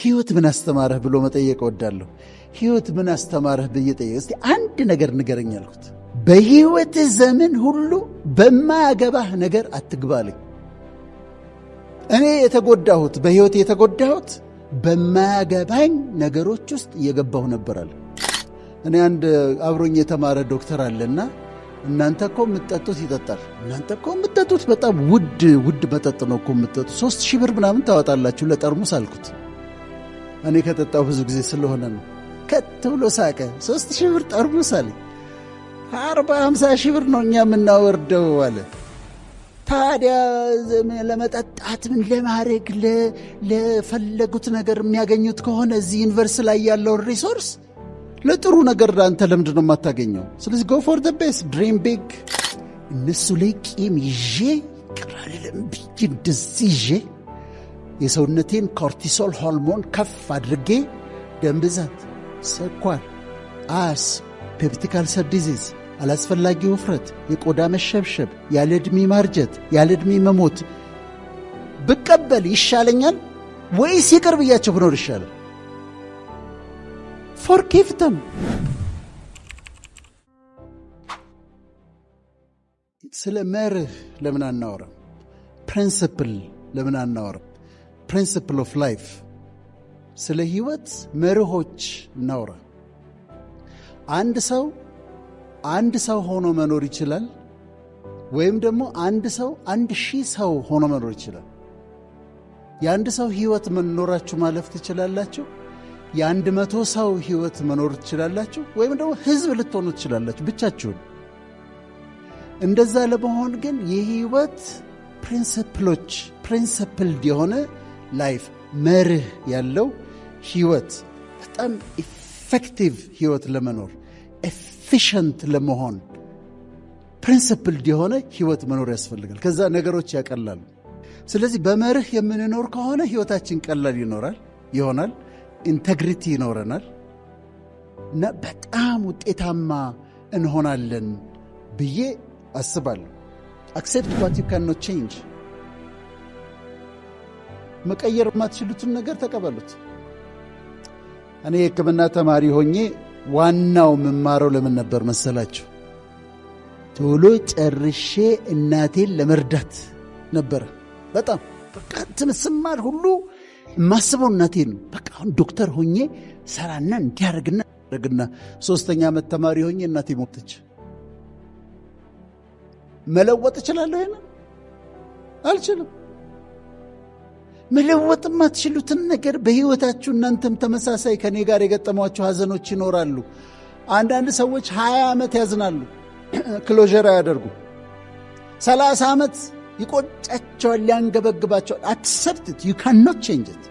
ሕይወት ምን አስተማረህ ብሎ መጠየቅ እወዳለሁ። ሕይወት ምን አስተማረህ ብዬ ጠየቅ። እስቲ አንድ ነገር ንገረኝ አልኩት። በሕይወት ዘመን ሁሉ በማያገባህ ነገር አትግባልኝ። እኔ የተጎዳሁት በሕይወት የተጎዳሁት በማያገባኝ ነገሮች ውስጥ እየገባሁ ነበር አለ። እኔ አንድ አብሮኝ የተማረ ዶክተር አለና እናንተ እኮ የምትጠጡት ይጠጣል፣ እናንተ እኮ የምትጠጡት በጣም ውድ መጠጥ ነው እኮ የምትጠጡት፣ 3000 ብር ምናምን ታወጣላችሁ ለጠርሙስ አልኩት። እኔ ከጠጣው ብዙ ጊዜ ስለሆነ ነው። ከት ብሎ ሳቀ። 3000 ብር ጠርሙስ አለ። 40-50 ሺህ ብር ነው እኛ የምናወርደው አለ። ታዲያ ለመጠጣት ምን ለማድረግ ለፈለጉት ነገር የሚያገኙት ከሆነ እዚህ ዩኒቨርስ ላይ ያለውን ሪሶርስ ለጥሩ ነገር አንተ ለምንድን ነው የማታገኘው? ስለዚህ ጎ ፎር ዘ ቤስት ድሪም ቢግ። እነሱ ላይ ቂም ይዤ ቅራልለም ብዬ እንደዚህ ይዤ የሰውነቴን ኮርቲሶል ሆርሞን ከፍ አድርጌ ደም ብዛት፣ ስኳር፣ አስ፣ ፔፕቲክ አልሰር ዲዚዝ፣ አላስፈላጊ ውፍረት፣ የቆዳ መሸብሸብ፣ ያለ ዕድሜ ማርጀት፣ ያለ ዕድሜ መሞት ብቀበል ይሻለኛል ወይስ ይቅር ብያቸው ብኖር ይሻላል? ፎርጊቭ ደም። ስለ መርህ ለምን አናወራም? ፕሪንሲፕል ለምን አናወራም? ፕሪንሲፕል ኦፍ ላይፍ፣ ስለ ሕይወት መርሆች እናወራ። አንድ ሰው ሆኖ መኖር ይችላል፣ ወይም ደግሞ አንድ ሰው 1000 ሰው ሆኖ መኖር ይችላል። የአንድ ሰው ሕይወት መኖራችሁ ማለፍ ትችላላችሁ። የ100 ሰው ሕይወት መኖር ትችላላችሁ፣ ወይም ደግሞ ሕዝብ ልትሆኑ ትችላላችሁ ብቻችሁን። እንደዛ ለመሆን ግን የሕይወት ፕሪንሲፕሎች፣ ፕሪንሲፕልድ የሆነ ላይፍ መርህ ያለው ሕይወት፣ በጣም ኢፌክቲቭ ሕይወት ለመኖር ኤፊሽንት ለመሆን ፕሪንሲፕልድ የሆነ ሕይወት መኖር ያስፈልጋል። ከዛ ነገሮች ያቀላሉ። ስለዚህ በመርህ የምንኖር ከሆነ ሕይወታችን ቀላል ይሆናል፣ ኢንቴግሪቲ ይኖረናል እና በጣም ውጤታማ እንሆናለን ብዬ አስባለሁ። አክሴፕት ዋት ዩ ካን ኖት ቼንጅ። መቀየር የማትችሉትን ነገር ተቀበሉት። እኔ የሕክምና ተማሪ ሆኜ ዋናው መማረው ለምን ነበር መሰላችሁ? ቶሎ ጨርሼ እናቴን ለመርዳት ነበረ። በጣም በቃ ስማር ሁሉ የማስበው እናቴን ነው። በቃ አሁን ዶክተር ሆኜ ሰራና እንዲያደርግና 3ኛ ዓመት ተማሪ ሆኜ እናቴ ሞተች። መለወጥ እችላለሁ? ይሄን አልችልም። መለወጥ የማትችሉትን ነገር በሕይወታችሁ እናንተም ተመሳሳይ ከኔ ጋር የገጠሟቸው ሐዘኖች ይኖራሉ። አንዳንድ ሰዎች 20 ዓመት ያዝናሉ፣ ክሎዥር አያደርጉ። 30 ዓመት ይቆጫቸዋል፣ ሊያንገበግባቸዋል። አክሰፕት ኢት፣ ዩ ካን ኖት ቼንጅ ኢት።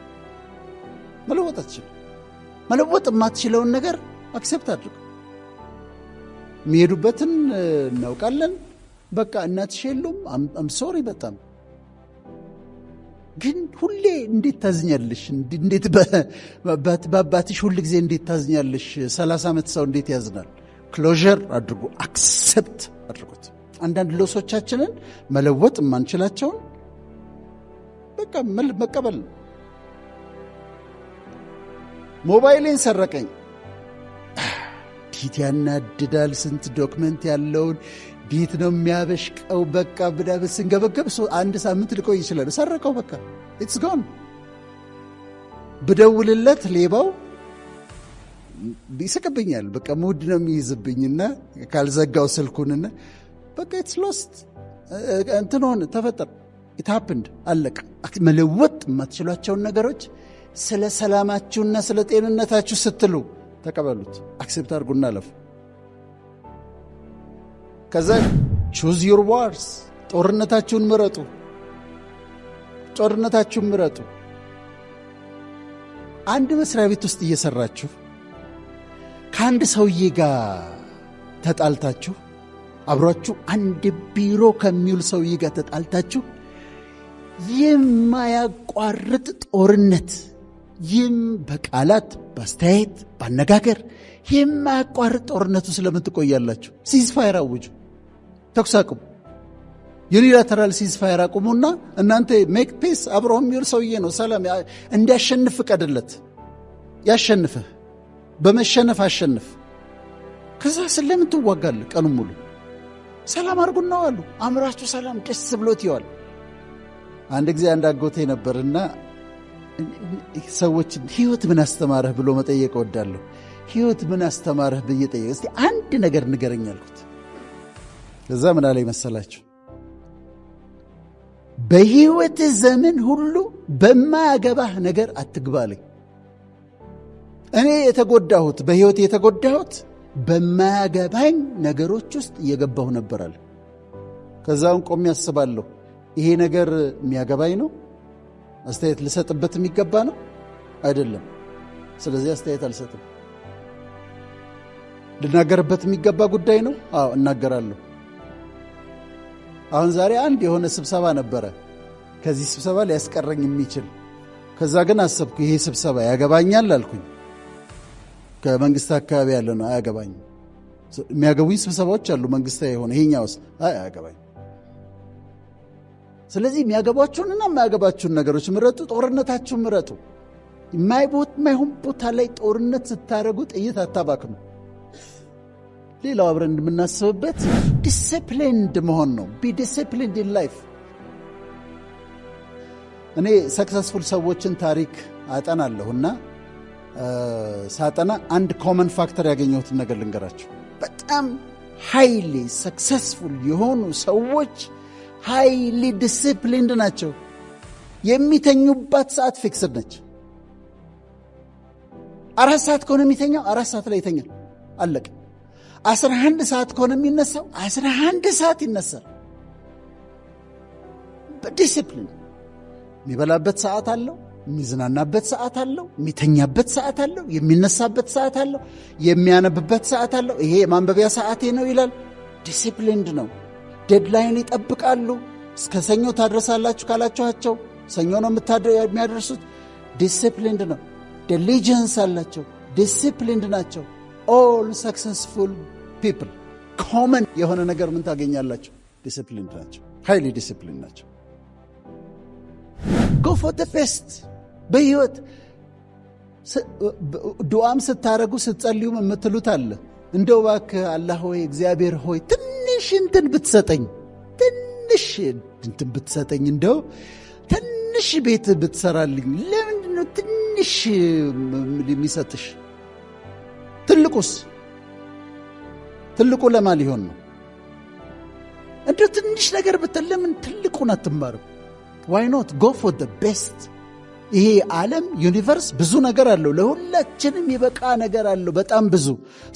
መለወጥ አትችልም። መለወጥ የማትችለውን ነገር አክሰፕት አድርጉ። የሚሄዱበትን እናውቃለን። በቃ እናትሽ የሉም፣ አም ሶሪ በጣም ግን ሁሌ እንዴት ታዝኛለሽ? እንዴት በአባትሽ ሁል ጊዜ እንዴት ታዝኛለሽ? 30 ዓመት ሰው እንዴት ያዝናል? ክሎዥር አድርጉ፣ አክሰፕት አድርጉት። አንዳንድ ሎሶቻችንን መለወጥ የማንችላቸውን በቃ መቀበል ነው። ሞባይሌን ሰረቀኝ። ዲት ያናድዳል። ስንት ዶክመንት ያለውን ዲት ነው የሚያበሽቀው። በቃ ብዳበስ ስንገበገብ 1 ሳምንት ሊቆይ ይችላል። ሰረቀው፣ በቃ ኢትስ ጎን። ብደውልለት ሌባው ይስቅብኛል። በቃ ሙድ ነው የሚይዝብኝና ካልዘጋው ስልኩንና በቃ ኢትስ ሎስት። እንትን ሆነ፣ ተፈጠረ፣ ኢት ሃፕንድ፣ አለቀ። መለወጥ የማትችሏቸውን ነገሮች ስለ ሰላማችሁና ስለ ጤንነታችሁ ስትሉ ተቀበሉት፣ አክሴፕት አድርጉና አለፉ። ከዛ ቹዝ ዩር ዋርስ፣ ጦርነታችሁን ምረጡ። አንድ መስሪያ ቤት ውስጥ እየሰራችሁ ከአንድ ሰውዬ ጋር ተጣልታችሁ፣ አብሯችሁ አንድ ቢሮ ከሚውል ሰውዬ ጋር ተጣልታችሁ፣ የማያቋርጥ ጦርነት፣ ይህም በቃላት በአስተያየት ባነጋገር የማያቋርጥ ጦርነቱ ስለምን ትቆያላችሁ? ሲዝፋየር አውጁ፣ ተኩስ አቁም። ዩኒላተራል ሲዝፋየር አቁሙና እናንተ ሜክ ፒስ አብረው የሚውል ሰውዬ ነው። ሰላም እንዲያሸንፍ ፍቀድለት። ያሸንፍህ፣ በመሸነፍ አሸንፍ። ከዛ ስለምን ትዋጋለህ? ቀኑ ሙሉ ሰላም አድርጉና ዋሉ። አእምሯችሁ ሰላም ደስ ብሎት ይዋል። አንድ ጊዜ አንድ አጎቴ ነበርና ሰዎች ህይወት ምን አስተማረህ ብሎ መጠየቅ እወዳለሁ። ህይወት ምን አስተማረህ ብዬ ጠየቅ። እስቲ አንድ ነገር ንገረኝ አልኩት። ከዛ ምን አለኝ መሰላችሁ? በህይወት ዘመን ሁሉ በማያገባህ ነገር አትግባልኝ። እኔ የተጎዳሁት በህይወት የተጎዳሁት በማያገባኝ ነገሮች ውስጥ እየገባሁ ነበራል። ከዛውን ቆሜ ያስባለሁ፣ ይሄ ነገር የሚያገባኝ ነው? አስተያየት ልሰጥበት የሚገባ ነው? አይደለም። ስለዚህ አስተያየት አልሰጥም። ልናገርበት የሚገባ ጉዳይ ነው? አዎ እናገራለሁ። አሁን ዛሬ አንድ የሆነ ስብሰባ ነበረ፣ ከዚህ ስብሰባ ሊያስቀረኝ የሚችል። ከዛ ግን አሰብኩ፣ ይሄ ስብሰባ ያገባኛል አልኩኝ። ከመንግስት አካባቢ ያለ ነው፣ አያገባኝም። የሚያገቡኝ ስብሰባዎች አሉ መንግስታዊ የሆነ፣ ይሄኛውስ አያገባኝ። ስለዚህ የሚያገባችሁንና የማያገባችሁን ነገሮች ምረጡ። ጦርነታችሁን ምረጡ። የማይሆን ቦታ ላይ ጦርነት ስታደርጉ ጥይት አታባክኑ። ሌላው አብረን እንደምናስብበት ዲሲፕሊንድ መሆን ነው። ቢ ዲሲፕሊንድ ኢን ላይፍ። እኔ ሰክሰስፉል ሰዎችን ታሪክ አጠናለሁና ሳጠና አንድ ኮመን ፋክተር ያገኘሁትን ነገር ልንገራችሁ። በጣም ሃይሊ ሰክሰስፉል የሆኑ ሰዎች ሃይሊ ዲሲፕሊንድ ናቸው። የሚተኙባት ሰዓት ፊክስድ ነች። 4 ሰዓት ከሆነ የሚተኛው 4 ሰዓት ላይ ይተኛል፣ አለቀ። 11 ሰዓት ከሆነ የሚነሳው 11 ሰዓት ይነሳል። በዲሲፕሊን የሚበላበት ሰዓት አለው፣ የሚዝናናበት ሰዓት አለው፣ የሚተኛበት ሰዓት አለው፣ የሚነሳበት ሰዓት አለው፣ የሚያነብበት ሰዓት አለው። ይሄ የማንበቢያ ሰዓቴ ነው ይላል። ዲሲፕሊንድ ነው። ዴድላይን ይጠብቃሉ። እስከ ሰኞ ታድረሳላችሁ ካላችኋቸው ሰኞ ነው የሚያደርሱት። ዲሲፕሊንድ ነው። ዲሊጀንስ አላቸው። ዲሲፕሊንድ ናቸው። ኦል ሰክሰስፉል ፒፕል ኮመን የሆነ ነገር ምን ታገኛላቸው? ዲሲፕሊንድ ናቸው። ሃይሊ ዲሲፕሊንድ ናቸው። ጎ ፎር ዘ ቤስት በህይወት ዱዓም ስታረጉ ስትጸልዩም የምትሉት አለ። እንደው እባክህ አላህ ሆይ እግዚአብሔር ሆይ ትንሽ እንትን ብትሰጠኝ፣ ትንሽ እንትን ብትሰጠኝ፣ እንደው ትንሽ ቤት ብትሰራልኝ። ለምንድን ነው ትንሽ የሚሰጥሽ? ትልቁ ለማ ሊሆን ነው? እንደው ትንሽ ነገር ብትል ለምን ትልቁን አትማርም? ዋይ ኖት ጎ ፎር ዘ ቤስት። ይሄ ዓለም ዩኒቨርስ ብዙ ነገር አለው። ለሁላችንም ይበቃ ነገር አለው፣ በጣም ብዙ።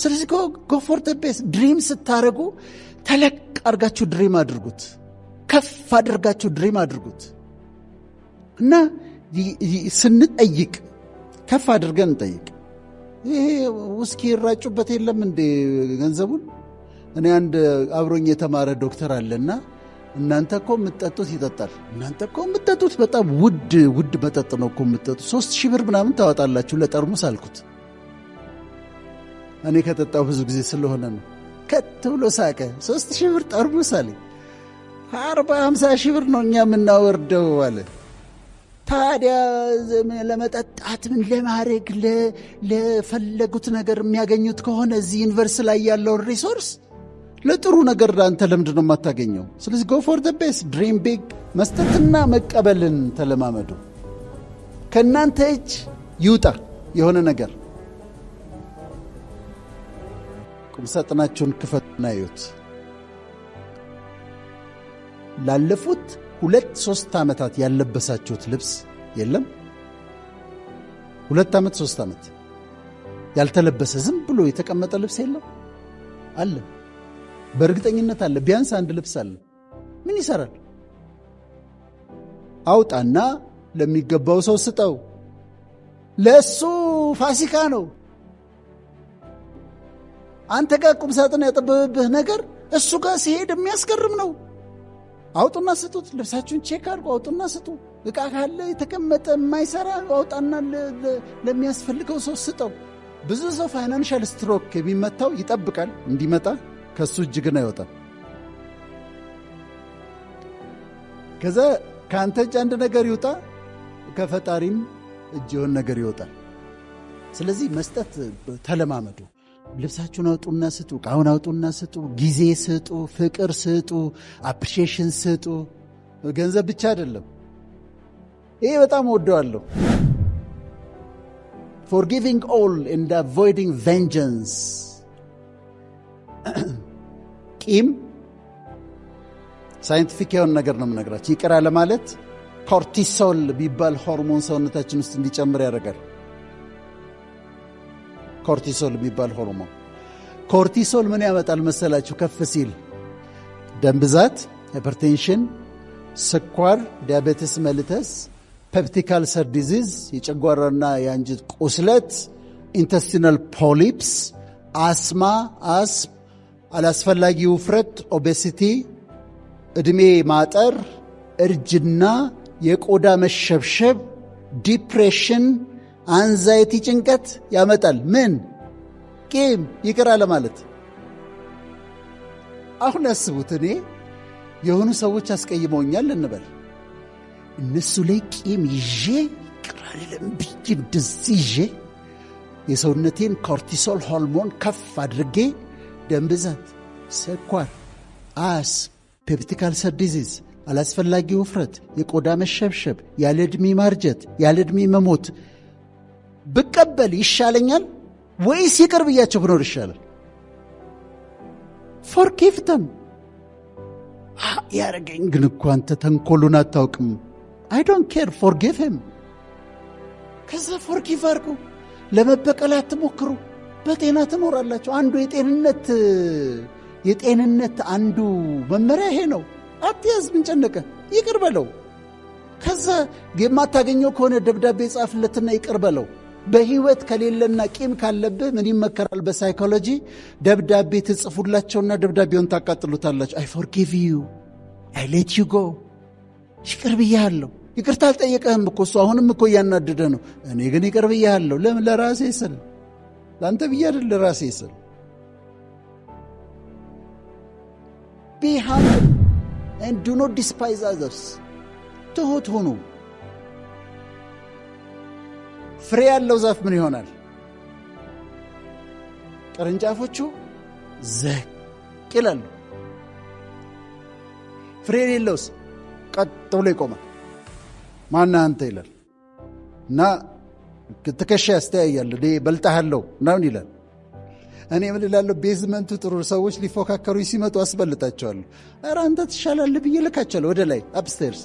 ስለዚህ ጎ ፎር ዘ ቤስት። ድሪም ስታደርጉ ተለቅ አድርጋችሁ ድሪም አድርጉት፣ ከፍ አድርጋችሁ ድሪም አድርጉት። እና ስንጠይቅ ከፍ አድርገን እንጠይቅ። ይሄ ውስኪ ይራጩበት የለም እንዴ ገንዘቡን? እኔ አንድ አብሮኝ የተማረ ዶክተር አለና እናንተ እኮ የምትጠጡት ይጠጣል። እናንተ እኮ የምትጠጡት በጣም ውድ መጠጥ ነው እኮ የምትጠጡት፣ 3,000 ብር ምናምን ታወጣላችሁ ለጠርሙስ አልኩት። እኔ ከጠጣው ብዙ ጊዜ ስለሆነ ነው። ከት ብሎ ሳቀ። 3,000 ብር ጠርሙስ አለ። 40-50 ሺህ ብር ነው እኛ የምናወርደው አለ። ታዲያ ለመጠጣት ምን ለማድረግ ለፈለጉት ነገር የሚያገኙት ከሆነ እዚህ ዩኒቨርስ ላይ ያለውን ሪሶርስ ለጥሩ ነገር አንተ ለምንድን ነው የማታገኘው? ስለዚህ ጎ ፎር ዘ ቤስት፣ ድሪም ቢግ። መስጠትና መቀበልን ተለማመዱ። ከእናንተ እጅ ይውጣ የሆነ ነገር። ቁምሳጥናችሁን ክፈቱና እዩት። ላለፉት 2-3 ዓመታት ያለበሳችሁት ልብስ የለም? 2 ዓመት 3 ዓመት ያልተለበሰ ዝም ብሎ የተቀመጠ ልብስ የለም? አለ። በእርግጠኝነት አለ። ቢያንስ አንድ ልብስ አለ። ምን ይሰራል? አውጣና ለሚገባው ሰው ስጠው። ለእሱ ፋሲካ ነው። አንተ ጋር ቁም ሳጥን ያጠበበብህ ነገር እሱ ጋር ሲሄድ የሚያስገርም ነው። አውጡና ስጡት። ልብሳችሁን ቼክ አድርጎ አውጡና ስጡ። ዕቃ ካለ የተቀመጠ የማይሰራ አውጣና ለሚያስፈልገው ሰው ስጠው። ብዙ ሰው ፋይናንሻል ስትሮክ የሚመታው ይጠብቃል እንዲመጣ፣ ከሱ እጅ ግን አይወጣም። ከዛ ከአንተ እጅ አንድ ነገር ይውጣ፣ ከፈጣሪም እጅ የሆነ ነገር ይወጣል። ስለዚህ መስጠት ተለማመዱ። ልብሳችሁን አውጡና ስጡ፣ ዕቃውን አውጡና ስጡ፣ ጊዜ ስጡ፣ ፍቅር ስጡ፣ አፕሪሺዬሽን ስጡ። ገንዘብ ብቻ አይደለም። ይሄ በጣም ወደዋለሁ። forgiving all and avoiding vengeance። ቂም ሳይንቲፊክ የሆነ ነገር ነው የምነግራችሁ። ይቅር ለማለት ኮርቲሶል ቢባል ሆርሞን ሰውነታችን ውስጥ እንዲጨምር ያደርጋል። ኮርቲሶል ቢባል ሆርሞን። ኮርቲሶል ምን ያመጣል መሰላችሁ? ከፍ ሲል ደም ብዛት፣ ሃይፐርቴንሽን፣ ስኳር፣ ዲያቤትስ መልተስ፣ ፔፕቲክ አልሰር ዲዚዝ፣ የጨጓራና የአንጀት ቁስለት፣ ኢንተስቲናል ፖሊፕስ፣ አስማ፣ አስም፣ አላስፈላጊ ውፍረት፣ ኦቤሲቲ፣ ዕድሜ ማጠር፣ እርጅና፣ የቆዳ መሸብሸብ፣ ዲፕሬሽን፣ አንዛይቲ፣ ጭንቀት ያመጣል። ምን? ቂም፣ ይቅር አለማለት። አሁን ያስቡት፣ እኔ የሆኑ ሰዎች አስቀይመውኛል እንበል። እነሱ ላይ ቂም ይዤ ይቅር አልልም ብዬ እንደዚህ ይዤ የሰውነቴን ኮርቲሶል ሆርሞን ከፍ አድርጌ ደም ብዛት፣ ስኳር፣ አስም፣ ፔፕቲክ አልሰር ዲዚዝ፣ አላስፈላጊ ውፍረት፣ የቆዳ መሸብሸብ፣ ያለ ዕድሜ ማርጀት፣ ያለ ዕድሜ መሞት ብቀበል ይሻለኛል ወይስ ይቅር ብያቸው ብኖር ይሻላል? ፎርጊቭ ደም። ያረገኝ ግን እኮ አንተ ተንኮሉን አታውቅም። አይ ዶንት ኬር፣ ፎርጊቭ ሂም። ከዛ ፎርጊቭ አድርጉ። ለመበቀል አትሞክሩ። በጤና ትኖራላችሁ። አንዱ የጤንነት አንዱ መመሪያ ይሄ ነው። አትያዝ፣ ምን ጨነቀ? ይቅር በለው። ከዛ የማታገኘው ከሆነ ደብዳቤ ጻፍለትና ይቅር በለው። በህይወት ከሌለና ቂም ካለብህ ምን ይመከራል? በሳይኮሎጂ ደብዳቤ ትጽፉላቸውና ደብዳቤውን ታቃጥሉታላችሁ። አይ ፎርጊቭ ዩ፣ አይ ሌት ዩ ጎ። ይቅር ብያለሁ። ይቅርታ አልጠየቀህም እኮ እሱ አሁንም እኮ እያናደደ ነው። እኔ ግን ይቅር ብያለሁ። ለምን? ለራሴ ስል፣ ለአንተ ብዬ አይደል፣ ለራሴ ስል። be humble and do not despise others። ትሁት ሁኑ። ፍሬ ያለው ዛፍ ምን ይሆናል? ቅርንጫፎቹ ዘቅ ይላሉ። ፍሬ የሌለውስ ቀጥ ብሎ ይቆማል። ማነህ አንተ ይላል እና ትከሻ ያስተያያል። በልጣሃለሁ ምናምን ይላል። እኔ ምን እላለሁ? ቤዝመንቱ ጥሩ፣ ሰዎች ሊፎካከሩ ሲመጡ አስበልጣቸዋለሁ። ኧረ አንተ ትሻላለህ ብዬ ልካቸዋለሁ ወደ ላይ አፕስቴርስ፣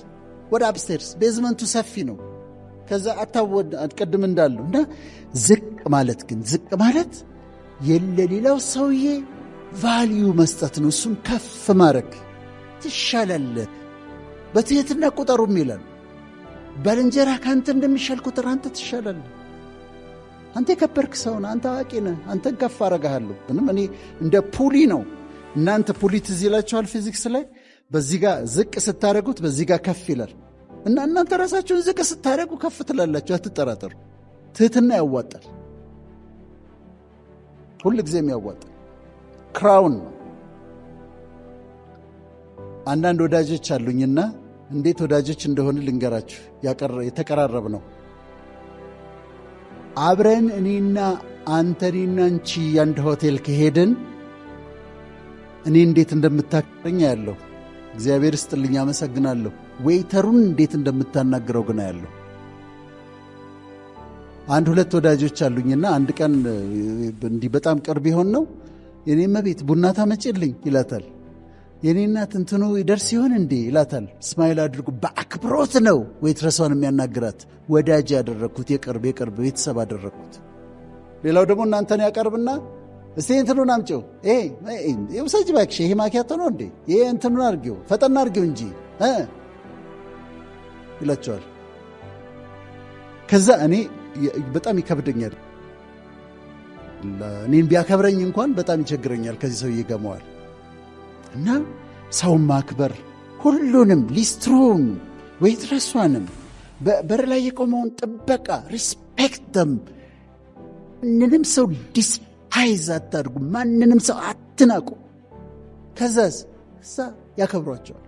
ወደ አፕስቴርስ። ቤዝመንቱ ሰፊ ነው። ከዛ አትቀድም እንዳሉ እና ዝቅ ማለት ግን ዝቅ ማለት የለሌላው ሰውዬ ቫልዩ መስጠት ነው። እሱን ከፍ ማድረግ። ትሻላለህ፣ በትህትና ቁጠሩም ይላል። ባልንጀራ ከአንተ እንደሚሻል ቁጥር አንተ ትሻላለህ። አንተ የከበርክ ሰውን፣ አንተ አዋቂ ነህ፣ አንተን ከፍ አረጋሃለሁ። ምንም እኔ እንደ ፑሊ ነው። እናንተ ፑሊ ትዝ ይላችኋል ፊዚክስ ላይ። በዚህ ጋር ዝቅ ስታደረጉት በዚህ ጋር ከፍ ይላል እና እናንተ ራሳችሁን ዝቅ ስታደረጉ ከፍ ትላላችሁ። አትጠራጠሩ። ትህትና ያዋጣል፣ ሁል ጊዜም ያዋጣል። ክራውን ነው። አንዳንድ ወዳጆች አሉኝና እንዴት ወዳጆች እንደሆነ ልንገራችሁ። የተቀራረብ ነው። አብረን እኔና አንቺ አንድ ሆቴል ከሄድን እኔ እንዴት እንደምታከረኛ ያለው እግዚአብሔር ስጥልኝ፣ አመሰግናለሁ። ዌይተሩን እንዴት እንደምታናግረው ግን ያለው። አንድ ሁለት ወዳጆች አሉኝና አንድ ቀን እንዲህ በጣም ቅርብ ይሆን ነው የኔም ቤት ቡና ታመጭልኝ ይላታል። የኔ እናት እንትኑ ይደርስ ይሆን እንዴ ይላታል። ስማይል አድርጉ። በአክብሮት ነው ዌይትረሷን የሚያናግራት። ወዳጅ ያደረግኩት የቅርብ ቤተሰብ አደረግኩት። ሌላው ደግሞ እናንተን ያቀርብና እስቲ እንትኑን አምጪው፣ ውሰጂ እባክሽ፣ ይሄ ማኪያቶ ነው እንዴ? ይሄ እንትኑን አድርጊው፣ ፈጠና አድርጊው እንጂ ይላቸዋል። ከዛ እኔ በጣም ይከብደኛል። እኔን ቢያከብረኝ እንኳን በጣም ይቸግረኛል። ከዚህ ሰው ይገመዋል። እና ሰውን ማክበር፣ ሁሉንም፣ ሊስትሮን፣ ዌይትረሷንም፣ በር ላይ የቆመውን ጥበቃ፣ ሪስፔክት ደም። ማንንም ሰው ዲስፓይዝ አታድርጉ። ማንንም ሰው አትናቁ። ከዛ ያከብሯቸዋል።